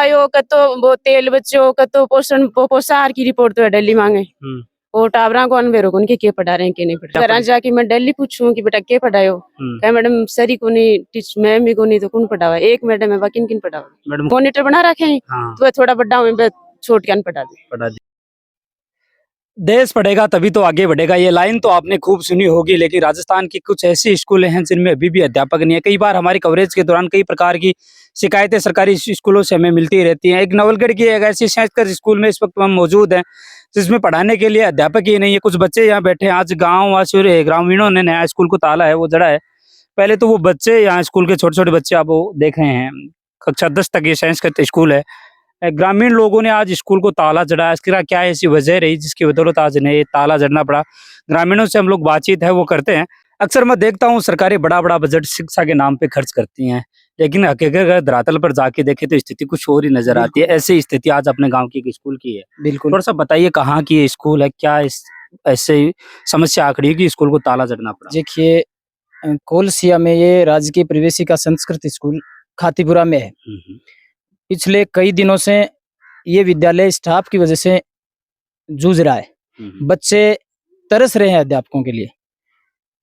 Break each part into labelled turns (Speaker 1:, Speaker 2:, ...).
Speaker 1: पढ़ायो कतो वो तेल बच्चो कतो पोषाहार की रिपोर्ट तो है डेली मांगे और टावरा को अनबेरो को उनके के पढ़ा रहे हैं के नहीं पढ़ा घर जाके मैं डेली पूछूं कि बेटा के पढ़ायो कहे मैडम सरी को नहीं टीच मैम भी को नहीं तो कौन पढ़ावा एक मैडम है बाकी किन पढ़ावा मॉनिटर बना रखे हैं तो थोड़ा बड़ा हूं छोट के पढ़ा दे।
Speaker 2: देश पढ़ेगा तभी तो आगे बढ़ेगा, ये लाइन तो आपने खूब सुनी होगी। लेकिन राजस्थान की कुछ ऐसी स्कूलें हैं जिनमें अभी भी अध्यापक नहीं है। कई बार हमारी कवरेज के दौरान कई प्रकार की शिकायतें सरकारी स्कूलों से हमें मिलती रहती हैं। एक नवलगढ़ की एक ऐसी संस्कृत स्कूल में इस वक्त हम मौजूद हैं जिसमें पढ़ाने के लिए अध्यापक ही नहीं है। कुछ बच्चे यहाँ बैठे हैं। आज गाँव वासियों ग्रामीणों ने नया स्कूल को ताला है वो जड़ा है। पहले तो वो बच्चे यहाँ स्कूल के छोटे छोटे बच्चे आप वो देख रहे हैं, कक्षा 10 तक ये संस्कृत स्कूल है। ग्रामीण लोगों ने आज स्कूल को ताला जड़ा, इसका क्या ऐसी वजह रही जिसकी बदौलत आज इन्हें ताला जड़ना पड़ा? ग्रामीणों से हम लोग बातचीत है वो करते हैं। अक्सर मैं देखता हूँ सरकारें बड़ा बड़ा बजट शिक्षा के नाम पे खर्च करती हैं, लेकिन हकीकत अगर धरातल पर जाके देखे तो स्थिति कुछ और ही नजर आती है। ऐसी स्थिति आज अपने गाँव की एक स्कूल की है।
Speaker 3: बिल्कुल,
Speaker 2: थोड़ा सा बताइए कहाँ की ये स्कूल है, क्या ऐसे समस्या आखड़ी है कि स्कूल को ताला जड़ना पड़ा?
Speaker 3: देखिए कोलसिया में ये राजकीय प्रवेशिका संस्कृत स्कूल खातीपुरा में है। पिछले कई दिनों से ये विद्यालय स्टाफ की वजह से जूझ रहा है। बच्चे तरस रहे हैं अध्यापकों के लिए।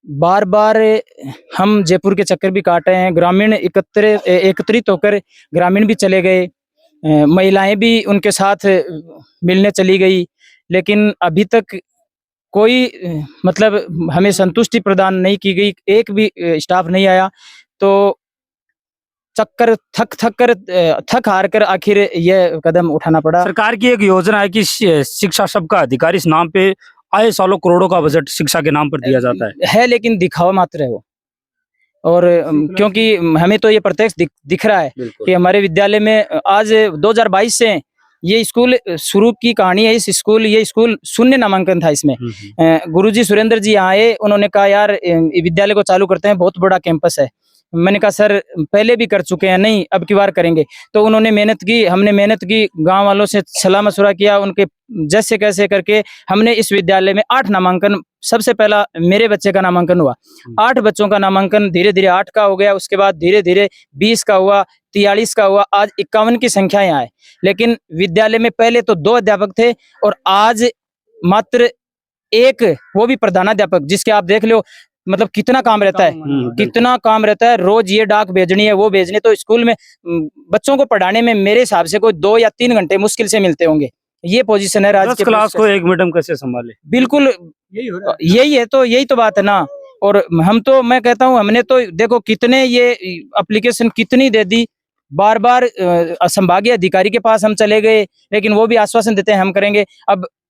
Speaker 3: बार बार हम जयपुर के चक्कर भी काटे हैं, ग्रामीण एकत्रित होकर ग्रामीण भी चले गए, महिलाएं भी उनके साथ मिलने चली गई, लेकिन अभी तक कोई मतलब हमें संतुष्टि प्रदान नहीं की गई। एक भी स्टाफ नहीं आया तो चक्कर थक हार कर आखिर यह कदम उठाना पड़ा।
Speaker 2: सरकार की एक योजना है कि शिक्षा सबका अधिकार, इस नाम पे आए सालों करोड़ों का बजट शिक्षा के नाम पर दिया जाता है
Speaker 3: लेकिन दिखावा मात्र है वो। और क्योंकि हमें तो ये प्रत्यक्ष दिख रहा है कि हमारे विद्यालय में आज 2022 से ये स्कूल शुरू की कहानी है। ये स्कूल शून्य नामांकन था। इसमें गुरुजी सुरेंद्र जी आए, उन्होंने कहा यार विद्यालय को चालू करते हैं, बहुत बड़ा कैंपस है। मैंने कहा सर पहले भी कर चुके हैं, नहीं अब की बार करेंगे। तो उन्होंने मेहनत की, हमने मेहनत की, गांव वालों से सलाह मशुरा किया, उनके जैसे कैसे करके हमने इस विद्यालय में 8 नामांकन, सबसे पहला मेरे बच्चे का नामांकन हुआ। 8 बच्चों का नामांकन धीरे धीरे 8 का हो गया, उसके बाद धीरे धीरे 20 का हुआ, 43 का हुआ, आज 51 की संख्या यहाँ है। लेकिन विद्यालय में पहले तो 2 अध्यापक थे और आज मात्र 1, वो भी प्रधानाध्यापक, जिसके आप देख लो मतलब कितना काम रहता है, कितना काम रहता है। रोज ये डाक भेजनी है, वो भेजनी। तो स्कूल में बच्चों को पढ़ाने में मेरे हिसाब से कोई 2 या 3 घंटे मुश्किल से मिलते होंगे। ये पोजीशन है।
Speaker 2: 10 क्लास को एक मैडम कैसे संभाले?
Speaker 3: बिल्कुल यही तो बात है ना। और हम तो, मैं कहता हूँ, हमने तो देखो कितने ये एप्लीकेशन कितनी दे दी, बार बार संभागीय अधिकारी के पास हम चले गए, लेकिन वो भी आश्वासन देते हैं हम करेंगे।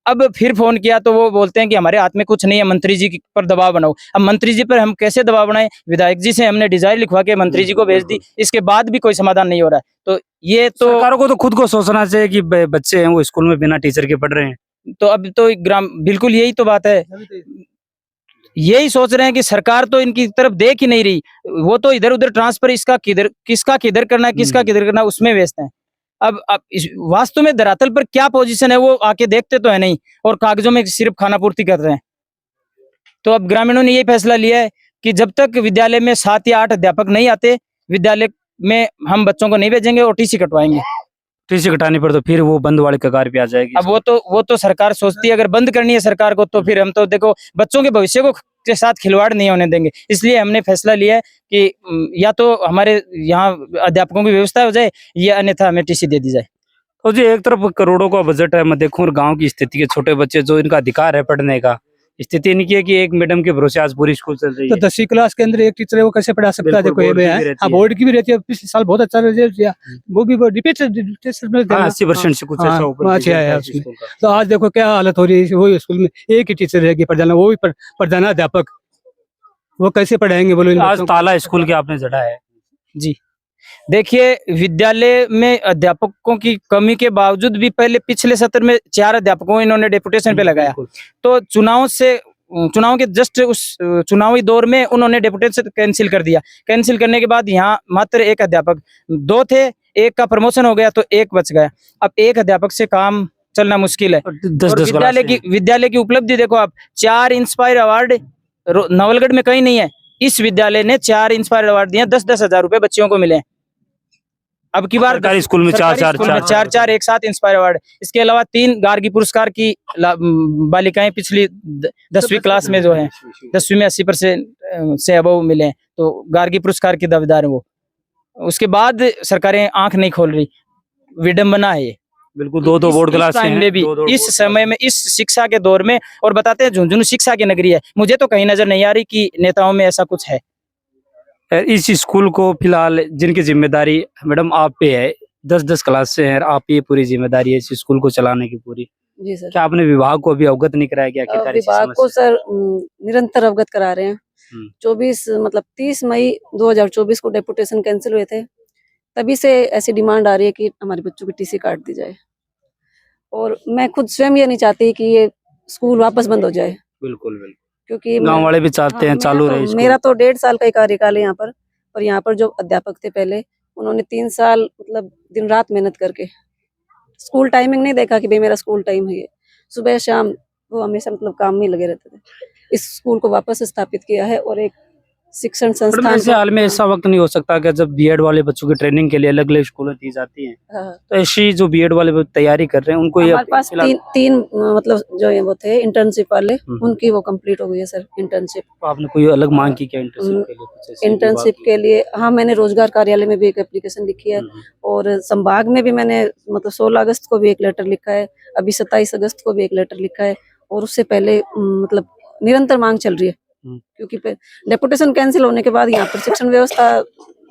Speaker 3: अब फिर फोन किया तो वो बोलते हैं कि हमारे हाथ में कुछ नहीं है, मंत्री जी पर दबाव बनाओ। अब मंत्री जी पर हम कैसे दबाव बनाएं? विधायक जी से हमने डिजाइन लिखवा के मंत्री जी को भेज दी, इसके बाद भी कोई समाधान नहीं हो रहा है। तो ये तो
Speaker 2: सरकारों को तो खुद को सोचना चाहिए कि बच्चे हैं वो स्कूल में बिना टीचर के पढ़ रहे हैं।
Speaker 3: तो अब तो बिल्कुल यही तो बात है। यही सोच रहे हैं कि सरकार तो इनकी तरफ देख ही नहीं रही। वो तो इधर उधर ट्रांसफर किसका किधर करना है, किसका किधर करना है, उसमें व्यस्त है। अब वास्तव में धरातल पर क्या पोजीशन है वो आके देखते तो है नहीं, और कागजों में सिर्फ खाना पूर्ति कर रहे हैं। तो अब ग्रामीणों ने ये फैसला लिया है कि जब तक विद्यालय में 7 या 8 अध्यापक नहीं आते, विद्यालय में हम बच्चों को नहीं भेजेंगे और टीसी कटवाएंगे।
Speaker 2: टीसी कटाने पर तो फिर वो बंद वाले कगार पे आ जाएगी।
Speaker 3: अब वो तो सरकार सोचती है, अगर बंद करनी है सरकार को तो फिर हम तो देखो बच्चों के भविष्य को के साथ खिलवाड़ नहीं होने देंगे। इसलिए हमने फैसला लिया है कि या तो हमारे यहाँ अध्यापकों की व्यवस्था हो जाए या अन्यथा हमें टीसी दे दी जाए।
Speaker 2: तो जी एक तरफ करोड़ों का बजट है, मैं देखूं और गांव की स्थिति के छोटे बच्चे जो इनका अधिकार है पढ़ने का, स्थिति इनकी है कि एक मैडम के भरोसे आज पूरी स्कूल चल रही है।
Speaker 4: तो 10वीं क्लास के अंदर एक टीचर है, वो कैसे पढ़ा सकता है? देखो ये बोर्ड की भी रहती है, पिछले साल बहुत अच्छा रिजल्ट किया, वो भी रिपीट
Speaker 2: 80% से कुछ ऐसा ऊपर
Speaker 4: अच्छा है उसमें। तो आज देखो क्या हालत हो रही है, वो स्कूल में एक ही टीचर रहेगी प्रधान, वो भी प्रधानाध्यापक, वो कैसे पढ़ाएंगे बोलो?
Speaker 2: आज ताला स्कूल के आपने जड़ा है
Speaker 3: जी। देखिए विद्यालय में अध्यापकों की कमी के बावजूद भी पहले पिछले सत्र में 4 अध्यापकों इन्होंने डेपुटेशन पे लगाया। तो चुनाव के जस्ट उस चुनावी दौर में उन्होंने डेपुटेशन कैंसिल कर दिया। कैंसिल करने के बाद यहाँ मात्र 1 अध्यापक, 2 थे, 1 का प्रमोशन हो गया तो 1 बच गया। अब 1 अध्यापक से काम चलना मुश्किल है। विद्यालय की उपलब्धि देखो आप, 4 इंस्पायर अवार्ड नवलगढ़ में कहीं नहीं है। इस विद्यालय ने 4 इंस्पायर अवार्ड दिए, 10-10 हजार रुपए बच्चियों को मिले। अब की बार
Speaker 2: सरकारी स्कूल में
Speaker 3: सरकारी स्कूल में चार एक साथ इंस्पायर अवार्ड। इसके अलावा 3 गार्गी पुरस्कार की बालिकाएं पिछली 10वीं क्लास में जो है 10वीं में 80% से अबव मिले हैं, तो गार्गी पुरस्कार की दावेदार है वो। उसके बाद सरकारें आंख नहीं खोल रही, विडंबना है ये।
Speaker 2: बिल्कुल 2-2 बोर्ड क्लास
Speaker 3: टाइम में भी, इस समय में, इस शिक्षा के दौर में, और बताते हैं झुंझुनू शिक्षा की नगरी है। मुझे तो कहीं नजर नहीं आ रही कि नेताओं में ऐसा कुछ है।
Speaker 2: इस स्कूल को फिलहाल जिनकी जिम्मेदारी मैडम आप पे है, 10-10 क्लास से हैं, आप ये पूरी जिम्मेदारी है इस स्कूल को चलाने की पूरी।
Speaker 1: जी सर।
Speaker 2: क्या आपने विभाग को अभी अवगत नहीं कराया क्या? आखिरकार इस
Speaker 1: विभाग को
Speaker 2: समस्या
Speaker 1: सर निरंतर अवगत करा रहे हैं। 30 मई 2024 को डेपुटेशन कैंसिल हुए थे, तभी से ऐसी डिमांड आ रही है कि हमारे बच्चों की टीसी काट दी जाए, और मैं खुद स्वयं ये नहीं चाहती कि ये स्कूल वापस बंद हो जाए।
Speaker 2: बिल्कुल बिल्कुल,
Speaker 1: क्योंकि
Speaker 2: गांव वाले भी चाहते हैं चालू रहे स्कूल।
Speaker 1: मेरा तो 1.5 साल का ही कार्यकाल है यहाँ पर, और यहाँ पर जो अध्यापक थे पहले, उन्होंने 3 साल मतलब दिन रात मेहनत करके स्कूल टाइमिंग नहीं देखा कि भाई मेरा स्कूल टाइम है ये, सुबह शाम वो हमेशा मतलब काम में लगे रहते थे। इस स्कूल को वापस स्थापित किया है, और एक शिक्षण संस्थान
Speaker 2: ऐसे हाल में ऐसा वक्त नहीं हो सकता कि जब बीएड वाले बच्चों की ट्रेनिंग के लिए अलग अलग स्कूलें दी जाती हैं,
Speaker 1: हाँ।
Speaker 2: तो ऐसी जो बीएड वाले तैयारी कर रहे हैं उनको
Speaker 1: हमारे पास तीन मतलब जो वो थे इंटर्नशिप वाले, उनकी वो कंप्लीट हो गई है सर इंटर्नशिप।
Speaker 2: तो आपने कोई अलग मांग की क्या इंटर्नशिप के लिए?
Speaker 1: इंटर्नशिप के लिए हाँ, मैंने रोजगार कार्यालय में भी एक एप्लीकेशन लिखी है, और संभाग में भी मैंने मतलब 16 अगस्त को भी एक लेटर लिखा है, अभी 27 अगस्त को भी एक लेटर लिखा है, और उससे पहले मतलब निरंतर मांग चल रही है। क्योंकि डेपुटेशन कैंसिल होने के बाद यहाँ पर शिक्षण व्यवस्था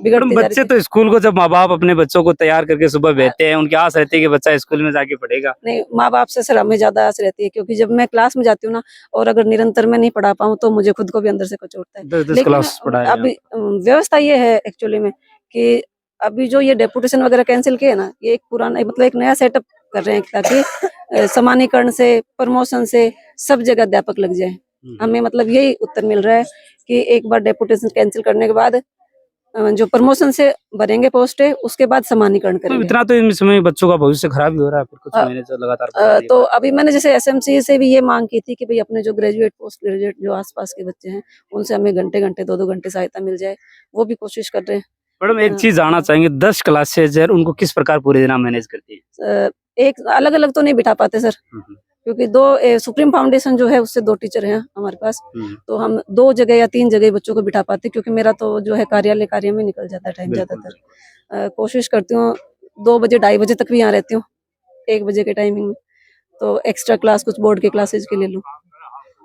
Speaker 1: बिगड़ती जा रही
Speaker 2: बच्चे तो स्कूल को जब माँ बाप अपने बच्चों को तैयार करके सुबह भेजते हैं, उनकी आस रहती है कि बच्चा स्कूल में जाके पढ़ेगा।
Speaker 1: नहीं, माँ बाप से सर हमें ज्यादा आस रहती है, क्योंकि जब मैं क्लास में जाती हूँ ना, और अगर निरंतर मैं नहीं पढ़ा पाऊँ तो मुझे खुद को भी अंदर से कुछ होता है।
Speaker 2: 10-10 क्लास पढ़ाया।
Speaker 1: अभी व्यवस्था ये है एक्चुअली में कि अभी जो ये डेपुटेशन वगैरह कैंसिल किए ना, ये एक पुराना मतलब एक नया सेटअप कर रहे हैं, ताकि समानीकरण से, प्रमोशन से सब जगह अध्यापक लग जाए। हमें मतलब यही उत्तर मिल रहा है कि एक बार डेपुटेशन कैंसिल करने के बाद जो प्रमोशन से भरेंगे पोस्ट है, उसके बाद समानीकरण करेंगे।
Speaker 2: इतना तो इन समय बच्चों का भविष्य खराब ही हो रहा है, फिर कुछ महीने से लगातार।
Speaker 1: तो अभी मैंने जैसे एसएमसी से भी ये मांग की थी कि भाई अपने जो ग्रेजुएट पोस्ट ग्रेजुएट जो आसपास के बच्चे हैं, उनसे हमें घंटे 2-2 घंटे सहायता मिल जाए, वो भी कोशिश कर रहे हैं।
Speaker 2: मैडम एक चीज जानना चाहेंगे, 10 क्लासेज है, उनको किस प्रकार पूरे दिन मैनेज करती है?
Speaker 1: एक अलग अलग तो नहीं बिठा पाते सर, क्योंकि 2 सुप्रीम फाउंडेशन जो है उससे 2 टीचर हैं हमारे पास, तो हम 2 जगह या 3 जगह बच्चों को बिठा पाते, क्योंकि मेरा तो जो है कार्य में निकल जाता है टाइम ज्यादातर। कोशिश करती हूँ 2 बजे 2:30 बजे तक भी यहाँ रहती हूँ, 1 बजे के टाइमिंग में, तो एक्स्ट्रा क्लास कुछ बोर्ड के क्लासेज के ले लूँ।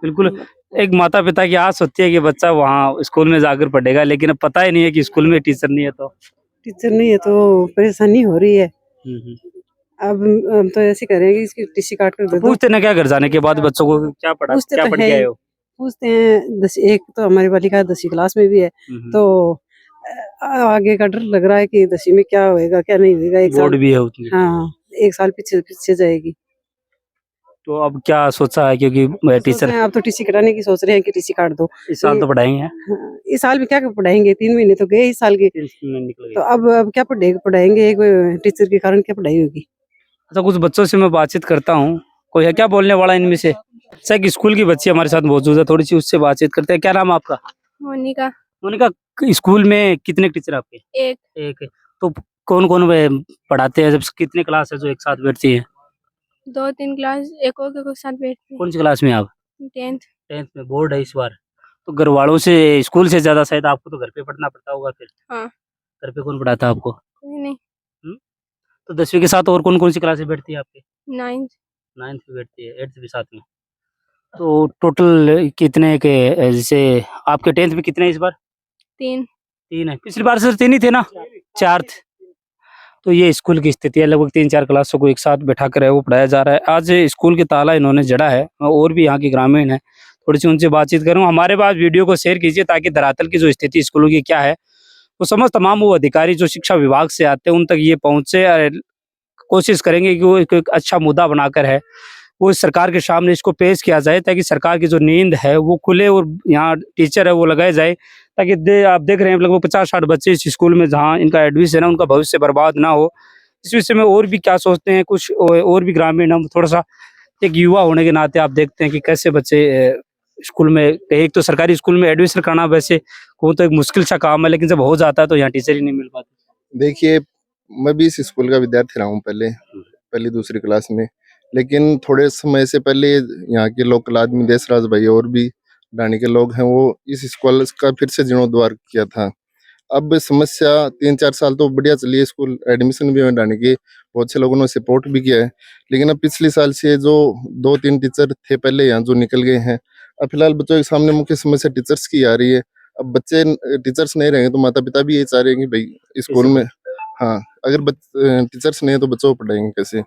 Speaker 2: बिल्कुल, एक माता पिता की आस होती है कि बच्चा वहाँ स्कूल में जाकर पढ़ेगा, लेकिन अब पता ही नहीं है कि स्कूल में टीचर नहीं है तो
Speaker 5: परेशानी हो रही है। अब हम तो ऐसे करेंगे इसकी टीसी काट कर दे दो।
Speaker 2: पूछते ना क्या घर जाने के बाद बच्चों को क्या पढ़ के आए हो?
Speaker 5: पूछते हैं, एक तो हमारी बालिका 10वीं क्लास में भी है, तो आगे का डर लग रहा है कि 10वीं में क्या होएगा क्या नहीं होएगा। एक
Speaker 2: बोर्ड
Speaker 5: साल
Speaker 2: भी है उसमें।
Speaker 5: हाँ, 1 साल पीछे जाएगी।
Speaker 2: तो अब क्या सोचा है, क्योंकि टीचर
Speaker 5: आप तो टीसी कटाने की सोच रहे हैं कि टीसी काट दो।
Speaker 2: इस साल तो पढ़ाएंगे।
Speaker 5: हाँ, इस साल में क्या पढ़ाएंगे, 3 महीने तो गए इस साल के, तो अब क्या पढ़ाएंगे, एक टीचर के कारण क्या पढ़ाई होगी।
Speaker 2: अच्छा, कुछ बच्चों से मैं बातचीत करता हूँ, कोई है क्या बोलने वाला इनमें से? अच्छा, एक स्कूल की बच्ची हमारे साथ मौजूद है, थोड़ी सी उससे बातचीत करते हैं। क्या नाम है आपका?
Speaker 6: मोनिका।
Speaker 2: मोनिका, स्कूल में कितने टीचर आपके? एक। तो कौन कौन पढ़ाते हैं? जब कितने क्लास है जो एक साथ बैठती है?
Speaker 6: 2-3 क्लास एक और के साथ बैठती है।
Speaker 2: कौन सी क्लास में आप?
Speaker 6: 10th
Speaker 2: में। बोर्ड है इस बार, तो घर वालों से, स्कूल से ज्यादा शायद आपको तो घर पे पढ़ना पड़ता होगा फिर।
Speaker 6: हाँ।
Speaker 2: घर पे कौन पढ़ाता है आपको?
Speaker 6: कोई नहीं।
Speaker 2: तो 10वीं के साथ और कौन कौन सी क्लासें बैठती है आपके?
Speaker 6: 9th
Speaker 2: भी बैठती है, 8th भी साथ में। तो टोटल कितने के, जैसे आपके 10th में कितने इस बार? 3 है। पिछली बार सर 3 ही थे ना? 4 थे। तो ये स्कूल की स्थिति है, लगभग 3-4 क्लासों को एक साथ बैठा कर वो पढ़ाया जा रहा है। आज स्कूल की ताला इन्होंने जड़ा है, और भी यहाँ की ग्रामीण है, थोड़ी सी उनसे बातचीत करूँ। हमारे पास वीडियो को शेयर कीजिए, ताकि धरातल की जो स्थिति स्कूलों की क्या है, वो समझ तमाम वो अधिकारी जो शिक्षा विभाग से आते हैं उन तक ये पहुंचे। और कोशिश करेंगे कि वो एक अच्छा मुद्दा बनाकर है वो सरकार के सामने इसको पेश किया जाए, ताकि सरकार की जो नींद है वो खुले, और यहाँ टीचर है वो लगाए जाए, ताकि आप देख रहे हैं लगभग 50-60 बच्चे इस स्कूल में जहाँ इनका एडमिशन है, उनका भविष्य बर्बाद ना हो। इस विषय में और भी क्या सोचते हैं कुछ और भी ग्रामीण, हम थोड़ा सा एक युवा होने के नाते आप देखते हैं कि कैसे बच्चे स्कूल में, एक तो सरकारी स्कूल में एडमिशन करना वैसे वो तो एक मुश्किल सा काम है, लेकिन जब हो जाता है तो यहाँ टीचर ही नहीं मिल पाते।
Speaker 7: देखिए, मैं भी इस स्कूल का विद्यार्थी रहा हूँ पहले, पहली दूसरी क्लास में। लेकिन थोड़े समय से पहले यहाँ के लोकल आदमी देशराज भाई और भी डाणी के लोग हैं, वो इस स्कूल का फिर से जीर्णोद्धार किया था। अब समस्या 3-4 साल तो बढ़िया चली है, स्कूल एडमिशन भी हुए डाणी के, बहुत से लोगों ने सपोर्ट भी किया है। लेकिन अब पिछले साल से जो 2-3 टीचर थे पहले यहाँ जो निकल गए हैं, अब फिलहाल बच्चों के सामने मुख्य समस्या टीचर्स की आ रही है। अब बच्चे टीचर्स नहीं रहेंगे तो माता पिता भी यही चाह रहे हैं कि भाई स्कूल में, हाँ, अगर टीचर्स नहीं है तो बच्चों को पढ़ाएंगे कैसे।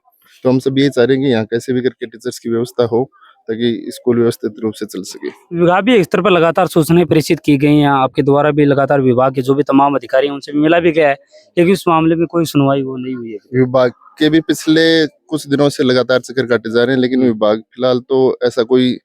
Speaker 7: तो हम सब यही चाह रहे हैं कि यहाँ कैसे भी करके टीचर्स की व्यवस्था हो ताकि स्कूल व्यवस्थित रूप से चल सके।
Speaker 2: विभागीय स्तर पर लगातार सूचनाएं प्रेषित की गई हैं, आपके द्वारा भी लगातार विभाग के जो भी तमाम अधिकारी हैं उनसे भी मिला भी गया है, लेकिन इस मामले में कोई सुनवाई वो नहीं हुई है।
Speaker 7: विभाग के भी पिछले कुछ दिनों से लगातार चक्कर काटे जा रहे हैं, लेकिन विभाग फिलहाल तो ऐसा कोई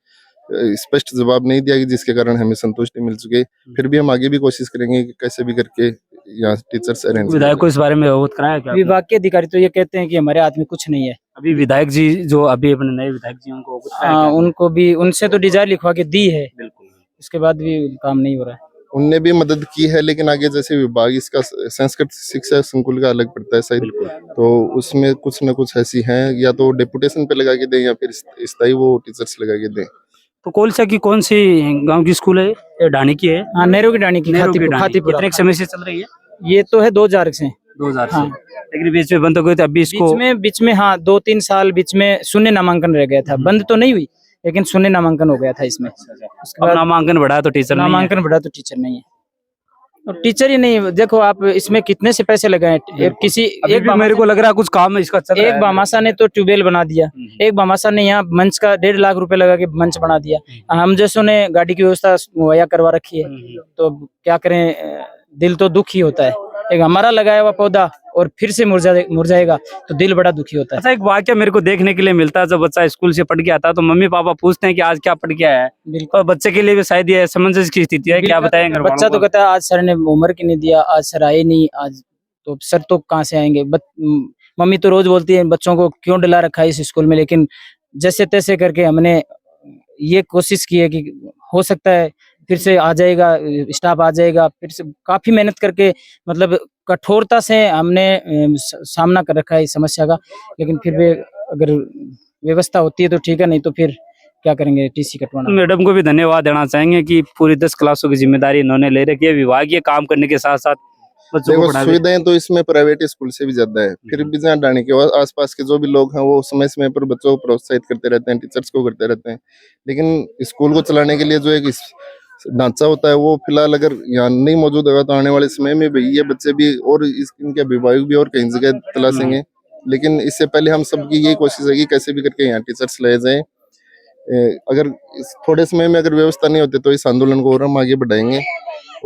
Speaker 7: स्पष्ट जवाब नहीं दिया कि जिसके कारण हमें संतुष्टि मिल सके। फिर भी हम आगे भी कोशिश करेंगे कि कैसे भी करके यहाँ टीचर्स अरेंज।
Speaker 2: विधायक को इस बारे में अवगत कराया क्या?
Speaker 3: विभाग के अधिकारी तो ये कहते हैं कि हमारे हाथ में कुछ नहीं है।
Speaker 2: अभी विधायक जी जो अभी अपने नए विधायक जी उनको अवगत कराया क्या?
Speaker 3: उनको भी, उनसे तो डिजाइन लिखवा के दी है,
Speaker 2: बिल्कुल,
Speaker 3: उसके बाद भी काम नहीं हो रहा है।
Speaker 7: उनने भी मदद की है, लेकिन आगे जैसे विभाग इसका संस्कृत शिक्षा संकुल का अलग पड़ता है शायद, तो उसमें कुछ न कुछ ऐसी हैं, या तो डेपुटेशन पे लगा के दें या फिर स्थायी वो टीचर्स लगा के दें।
Speaker 2: तो कोलसा की कौन सी गांव की स्कूल है? ये डाणी की है?
Speaker 3: हाँ, नेहरू की डाणी की,
Speaker 2: नेहरू की डाणी।
Speaker 3: खातीपुरा।
Speaker 2: कितने समय से चल रही है?
Speaker 3: ये तो है 2000 से।
Speaker 2: 2000 से।
Speaker 3: हाँ।
Speaker 2: लेकिन बीच में बंद हो गई थी, अभी इसको
Speaker 3: बीच में हाँ 2-3 साल बीच में शून्य नामांकन रह गया था। बंद तो नहीं हुई, लेकिन शून्य नामांकन हो गया था इसमें। उसके
Speaker 2: अब
Speaker 3: बाद
Speaker 2: नामांकन बढ़ा तो टीचर नहीं है।
Speaker 3: नामांकन बढ़ा तो टीचर नहीं है, और टीचर ही नहीं। देखो आप इसमें कितने से पैसे लगाए, किसी
Speaker 2: अभी भी मेरे को लग रहा है कुछ काम इसका चल रहा है।
Speaker 3: एक भामाशाह ने तो ट्यूबवेल बना दिया, एक भामाशाह ने यहाँ मंच का 1.5 लाख रुपए लगा के मंच बना दिया। हम जैसों ने गाड़ी की व्यवस्था मुहैया करवा रखी है, तो क्या करें, दिल तो दुखी होता है। एक हमारा लगाया हुआ पौधा और फिर से मुरझाएगा तो दिल बड़ा दुखी होता है।
Speaker 2: अच्छा, एक वाक्य मेरे को देखने के लिए मिलता है, जब बच्चा स्कूल से पढ़ के आता है तो मम्मी पापा पूछते हैं कि आज क्या पढ़ के आया है।
Speaker 3: बिल्कुल,
Speaker 2: और बच्चे के लिए भी शायद ये असमंजस की स्थिति है, क्या बताएंगे?
Speaker 3: बच्चा तो कहता है आज सर ने होमवर्क नहीं दिया, आज सर आए नहीं, आज तो सर तो कहाँ से आएंगे। मम्मी तो रोज बोलती है बच्चों को क्यों डला रखा है इस स्कूल में, लेकिन जैसे तैसे करके हमने ये कोशिश की है कि हो सकता है फिर से आ जाएगा, स्टाफ आ जाएगा। फिर से काफी मेहनत करके, मतलब कठोरता से हमने सामना कर रखा है इस समस्या का, लेकिन फिर भी अगर व्यवस्था होती है तो ठीक है, नहीं तो फिर क्या करेंगे, टीसी कटवाना।
Speaker 2: मैडम को भी धन्यवाद देना चाहेंगे कि पूरी 10 क्लासों की जिम्मेदारी इन्होंने ले रखी है, विभागीय काम करने के साथ साथ बच्चों को
Speaker 7: देखो
Speaker 2: पढ़ा।
Speaker 7: सुविधाएं तो इसमें प्राइवेट स्कूल से भी ज्यादा है, फिर भी जहाँ डाणी के आसपास के जो भी लोग हैं वो समय समय पर बच्चों को प्रोत्साहित करते रहते हैं, टीचर्स को करते रहते हैं। लेकिन स्कूल को चलाने के लिए जो एक ढांचा होता है वो फिलहाल अगर यहाँ नहीं मौजूद होगा तो आने वाले समय में भी ये बच्चे भी और इनके अभिभावक भी और कहीं जगह तलाशेंगे। लेकिन इससे पहले हम सबकी यही कोशिश है कि कैसे भी करके यहाँ टीचर्स लाए जाएं। अगर थोड़े समय में अगर व्यवस्था नहीं होती तो इस आंदोलन को और हम आगे बढ़ाएंगे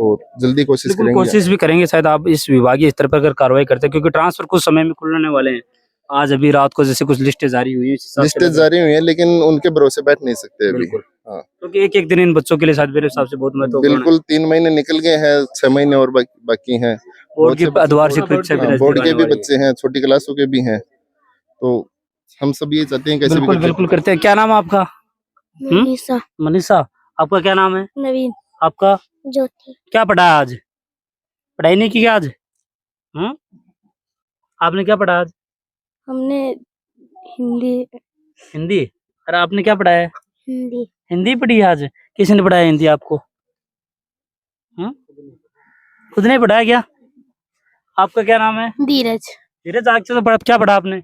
Speaker 7: और जल्दी कोशिश करेंगे।
Speaker 2: कोशिश भी करेंगे शायद आप इस विभागीय स्तर पर अगर कार्रवाई करते हैं, क्योंकि ट्रांसफर कुछ समय में खुलने वाले हैं। आज अभी रात को जैसे कुछ लिस्टें जारी हुई है,
Speaker 7: लिस्टें जारी हुई है, लेकिन उनके भरोसे बैठ नहीं सकते अभी। हाँ,
Speaker 2: क्योंकि एक दिन इन बच्चों के लिए शायद मेरे हिसाब से बहुत महत्वपूर्ण है।
Speaker 7: बिल्कुल 3 महीने निकल गए हैं, 6 महीने और बाकी हैं।
Speaker 2: बोर्ड की अधवार्षिक परीक्षा भी नजदीक
Speaker 7: बोर्ड के
Speaker 2: आने
Speaker 7: भी
Speaker 2: वाली है।
Speaker 7: बच्चे हैं, छोटी क्लासों के भी हैं, तो हम सब ये चाहते हैं कैसे भी
Speaker 2: बिल्कुल बिल्कुल करते हैं। क्या नाम है आपका?
Speaker 6: मनीषा।
Speaker 2: मनीषा। आपका क्या नाम है?
Speaker 6: नवीन।
Speaker 2: आपका?
Speaker 6: ज्योति।
Speaker 2: क्या पढ़ा है आज? पढ़ाई नहीं की क्या आज? आपने क्या पढ़ा आज?
Speaker 6: हमने हिंदी।
Speaker 2: हिंदी। अरे आपने क्या पढ़ा है?
Speaker 6: हिंदी।
Speaker 2: हिंदी पढ़ी है आज? किसने पढ़ाया हिंदी आपको? खुद ने पढ़ाया क्या? आपका क्या नाम है?
Speaker 6: धीरज।
Speaker 2: धीरज। आज तो क्या पढ़ा आपने?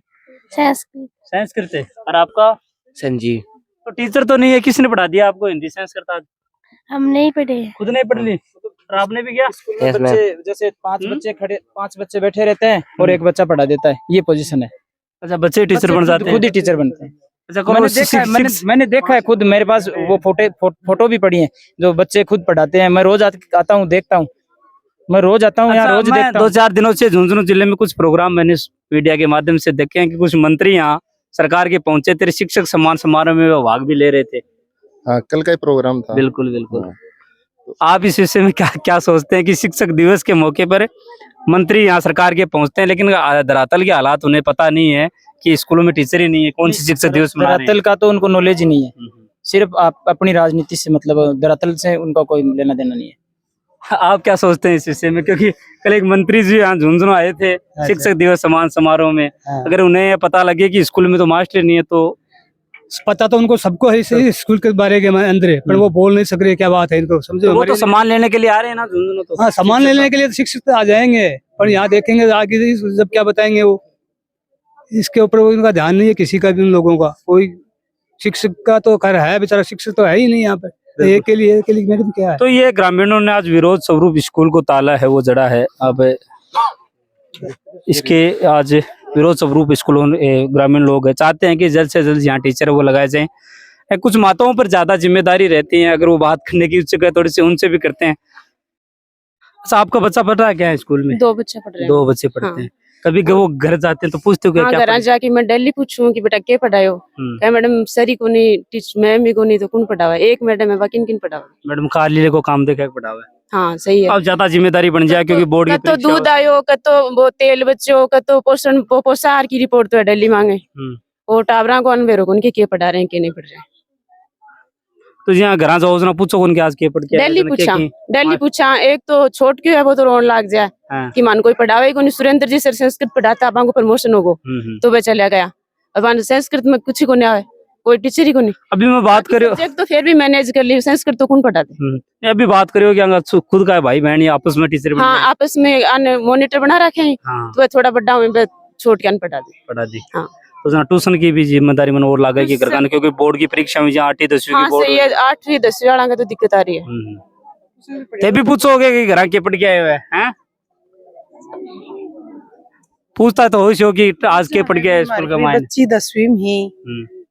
Speaker 6: संस्कृत।
Speaker 2: संस्कृत। और आपका?
Speaker 3: संजीव।
Speaker 2: तो टीचर तो नहीं है, किसने पढ़ा दिया आपको हिंदी संस्कृत आज?
Speaker 6: हम नहीं पढ़े।
Speaker 2: खुद नहीं पढ़ ली? और आपने भी क्या?
Speaker 3: बच्चे जैसे 5 बच्चे बैठे रहते हैं और एक बच्चा पढ़ा देता है, ये पोजीशन है।
Speaker 2: अच्छा, बच्चे टीचर बन जाते हैं?
Speaker 3: खुद ही टीचर बनते हैं।
Speaker 2: अच्छा,
Speaker 3: मैंने देखा है खुद, मेरे पास वो फोटो भी पड़ी है जो बच्चे खुद पढ़ाते हैं। मैं रोज आता हूँ, देखता हूँ, मैं रोज आता हूँ यहाँ, रोज देखता हूँ।
Speaker 2: 2-4 दिनों से झुंझुनू जिले में कुछ प्रोग्राम मैंने मीडिया के माध्यम से देखे हैं कि कुछ मंत्री यहाँ सरकार के पहुंचे थे, शिक्षक सम्मान समारोह में वो भाग भी ले रहे थे।
Speaker 7: हाँ, कल का ही प्रोग्राम था।
Speaker 2: बिल्कुल बिल्कुल। आप इस विषय में क्या सोचते हैं कि शिक्षक दिवस के मौके पर मंत्री यहाँ सरकार के पहुंचते हैं, लेकिन धरातल के हालात उन्हें पता नहीं है कि स्कूलों में टीचर ही नहीं है, कौन सी शिक्षक दिवस मना रहे हैं?
Speaker 3: धरातल का तो उनको नॉलेज ही नहीं है, सिर्फ आप अपनी राजनीति से मतलब धरातल से उनका कोई लेना देना नहीं है।
Speaker 2: आप क्या सोचते हैं इस विषय में, क्योंकि कल एक मंत्री जी यहाँ झुंझुनू आए थे शिक्षक दिवस सम्मान समारोह में, अगर उन्हें पता लगे कि स्कूल में तो मास्टर नहीं है तो
Speaker 4: पता तो उनको सबको है इस स्कूल के बारे के अंदर है, पर वो बोल नहीं सक रहे क्या बात है इनको, समझो।
Speaker 2: वो तो सम्मान लेने के लिए आ रहे हैं ना झुंझुनू, तो
Speaker 4: हाँ, सामान लेने के लिए तो शिक्षक आ जाएंगे, पर यहाँ देखेंगे आगे जब क्या बताएंगे वो, इसके ऊपर उनका ध्यान नहीं है किसी का भी, उन लोगों का। कोई शिक्षक का तो खैर है, बेचारा शिक्षक तो है ही नहीं यहाँ पे, एक के लिए मैडम क्या है।
Speaker 2: तो ये ग्रामीणों ने आज विरोध स्वरूप स्कूल को ताला है वो जड़ा है। अब इसके आज विरोध स्वरूप स्कूलों ग्रामीण लोग चाहते हैं कि जल्द से जल्द यहाँ टीचर वो लगाए जाएं। कुछ माताओं पर ज्यादा जिम्मेदारी रहती है, अगर वो बात करने की उत्सुक है थोड़ी सी, उनसे भी करते हैं। अच्छा, आपका बच्चा पढ़ रहा है क्या है स्कूल में?
Speaker 1: 2 बच्चे पढ़ रहे हैं।
Speaker 2: 2 बच्चे पढ़ते
Speaker 1: हाँ।
Speaker 2: हैं। कभी वो घर जाते हैं तो पूछते हो क्या
Speaker 1: हाँ, घर जाके मैं डेली पूछूं कि बेटा क्या पढ़ायो, क्या मैडम सरी को नहीं, मैम भी को नहीं, तो कौन पढ़ावा, एक मैडम है, बाकी किन पढ़ावा।
Speaker 2: मैडम खाली को काम देखा पढ़ावा है।
Speaker 1: हाँ सही है।
Speaker 2: अब ज्यादा जिम्मेदारी बन जाए क्योंकि बोर्ड की
Speaker 1: तो दूध आयो, कतो वो तेल बच्चो, कतो पोषण पोषाहार की रिपोर्ट तो डेली मांगे, वो टावरा को अनवेरो को के पढ़ा रहे हैं के नहीं पढ़ रहे हैं।
Speaker 2: तो यहाँ घर जाओ ना पूछो उनके आज के पढ़ के
Speaker 1: डेली पूछा एक तो छोट क्यों है, वो तो रोन लाग जाए कि मान कोई पढ़ावे को नहीं। सुरेंद्र जी सर संस्कृत पढ़ाता, आप प्रमोशन होगो तो वह चला गया, अब संस्कृत में कुछ को नहीं आवे, कोई टीचर ही को नहीं।
Speaker 2: अभी मैं बात करियो
Speaker 1: तो फिर भी मैनेज कर ली, संस्कृत तो कौन पढ़ाते।
Speaker 2: अभी बात करियो कि खुद का भाई बहन आपस में टीचर,
Speaker 1: हाँ आपस में मॉनिटर बना रखे हैं, तो वह थोड़ा बड़ा में छोट के पढ़ा दी। हाँ,
Speaker 2: तो ट्यूशन की भी जिम्मेदारी मैंने और लागा कि करना, क्योंकि बोर्ड की परीक्षा में 8वीं 10वीं की बोर्ड,
Speaker 1: 8वीं 10वीं वाला का तो दिक्कत आ रही है।
Speaker 2: ते भी पूछोगे कि घर के पढ़ के आए हुए हैं, पूछता तो हो कि आज के पढ़ के आए स्कूल का मायने।
Speaker 5: बच्ची 10वीं में ही,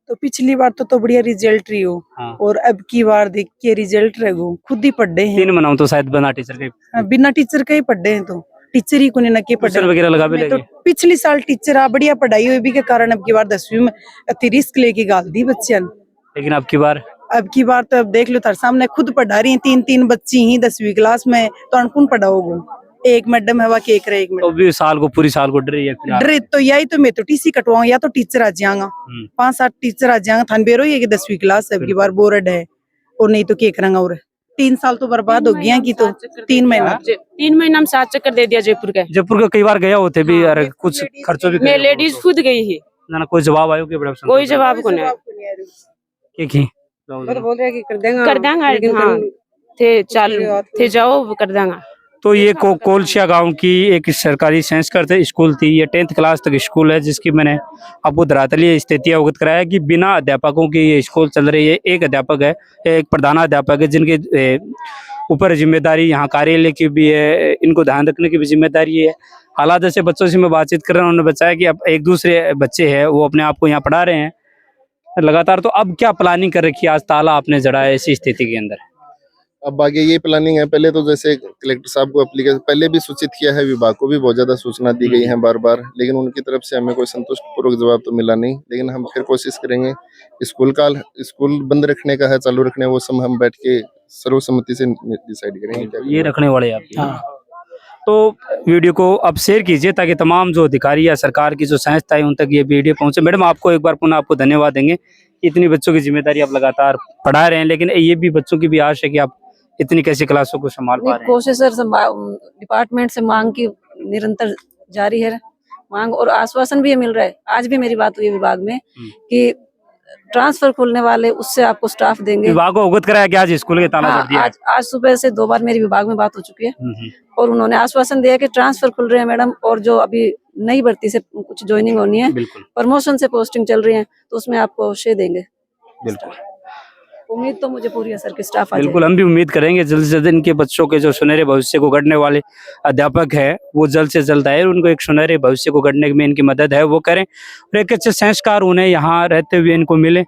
Speaker 5: तो पिछली बार तो बढ़िया रिजल्ट रही हो, और अब की बार देख के रिजल्ट रहेगो, खुद ही पढ़े हैं।
Speaker 2: 3 मनाऊं तो शायद बना टीचर के,
Speaker 5: बिना टीचर के ही पढ़े हैं, तो टीचर ही को नहीं के पढ़े
Speaker 2: वगैरह लगा भी लगे।
Speaker 5: तो पिछली साल टीचर आ बढ़िया पढ़ाई हुई भी के कारण अब की बार 10वीं में अति रिस्क लेके गाल दी बच्चियां,
Speaker 2: लेकिन अब की बार
Speaker 5: तो अब देख लो तार सामने खुद पढ़ा रही है, 3 बच्ची ही 10वीं क्लास में, तो अनकुन पढ़ाओगे, एक मैडम है के एक रहे, एक
Speaker 2: तो भी साल को पूरी साल को डर रही है।
Speaker 5: डर तो यही तो मैं तो टीसी कटवाऊं या तो टीचर आ जाएगा, 5-7 टीचर आ जाएगा, थान बेरो ये 10वीं क्लास अब की बार बोर्ड है, और नहीं तो क्या करेंगे। और 3 साल तो बर्बाद हो गया कि, तो 3 महीना
Speaker 1: में 7 चक्कर दे दिया जयपुर
Speaker 2: का। कई बार गया होते भी यार, कुछ खर्चों भी
Speaker 1: मैं लेडीज खुद गई है
Speaker 2: ना, कोई जवाब आयो कि बड़ा
Speaker 1: कोई जवाब को नहीं
Speaker 5: बोल रहे कि कर
Speaker 1: देंगे, हाँ थे चालू थे जाओ कर देंगे।
Speaker 2: तो ये कोलशिया गांव की एक सरकारी संस्कृत स्कूल थी, ये 10th क्लास तक स्कूल है, जिसकी मैंने आपको धरातलीय स्थिति अवगत कराया कि बिना अध्यापकों की ये स्कूल चल रही है। एक अध्यापक है, एक प्रधानाध्यापक है, जिनके ऊपर जिम्मेदारी यहाँ कार्यालय की भी है, इनको ध्यान रखने की भी जिम्मेदारी है। हालात जैसे बच्चों से मैं बातचीत कर रहा हूँ, उन्होंने बताया कि अब एक दूसरे बच्चे हैं वो अपने आप को यहाँ पढ़ा रहे हैं लगातार। तो अब क्या प्लानिंग कर रखी है, आज ताला आपने जड़ा है ऐसी स्थिति के अंदर?
Speaker 7: अब आगे ये प्लानिंग है, पहले तो जैसे कलेक्टर साहब को एप्लीकेशन पहले भी सूचित किया है, विभाग को भी बहुत ज्यादा सूचना दी गई है बार बार, लेकिन उनकी तरफ से हमें कोई संतुष्टपूर्वक जवाब तो मिला नहीं। लेकिन हम फिर कोशिश करेंगे, स्कूल बंद रखने का है, चालू रखने, वो सब हम बैठ के सर्वसम्मति से डिसाइड करेंगे।
Speaker 2: ये रखने वाले आप तो वीडियो को अब शेयर कीजिए ताकि तमाम जो अधिकारी या सरकार की जो संस्था है उन तक ये वीडियो पहुंचे। मैडम आपको एक बार पुनः आपको धन्यवाद देंगे, इतनी बच्चों की जिम्मेदारी आप लगातार पढ़ा रहे हैं, लेकिन ये भी बच्चों की भी आश है कि आप इतनी कैसी क्लासों को संभाल पा रहे हैं।
Speaker 8: कोशिश डिपार्टमेंट से मांग की निरंतर जारी है, मांग और आश्वासन भी मिल रहा है। आज भी मेरी बात हुई विभाग में कि ट्रांसफर खुलने वाले, उससे आपको स्टाफ देंगे।
Speaker 2: विभाग को अवगत कराया कि आज स्कूल के ताला जड़ दिया।
Speaker 8: आज सुबह से 2 बार मेरी विभाग में बात हो चुकी है और उन्होंने आश्वासन दिया कि ट्रांसफर खुल रहे हैं मैडम, और जो अभी नई भर्ती से कुछ ज्वाइनिंग होनी है, प्रमोशन से पोस्टिंग चल रही है, तो उसमें आपको अवश्य देंगे। उम्मीद तो मुझे पूरी है सर कि स्टाफ आ जाए।
Speaker 2: बिल्कुल, हम भी उम्मीद करेंगे जल्द से जल्द इनके बच्चों के जो सुनहरे भविष्य को गढ़ने वाले अध्यापक है वो जल्द से जल्द आए, उनको एक सुनहरे भविष्य को गढ़ने में इनकी मदद है वो करें, और एक अच्छे संस्कार उन्हें यहाँ रहते हुए इनको मिले।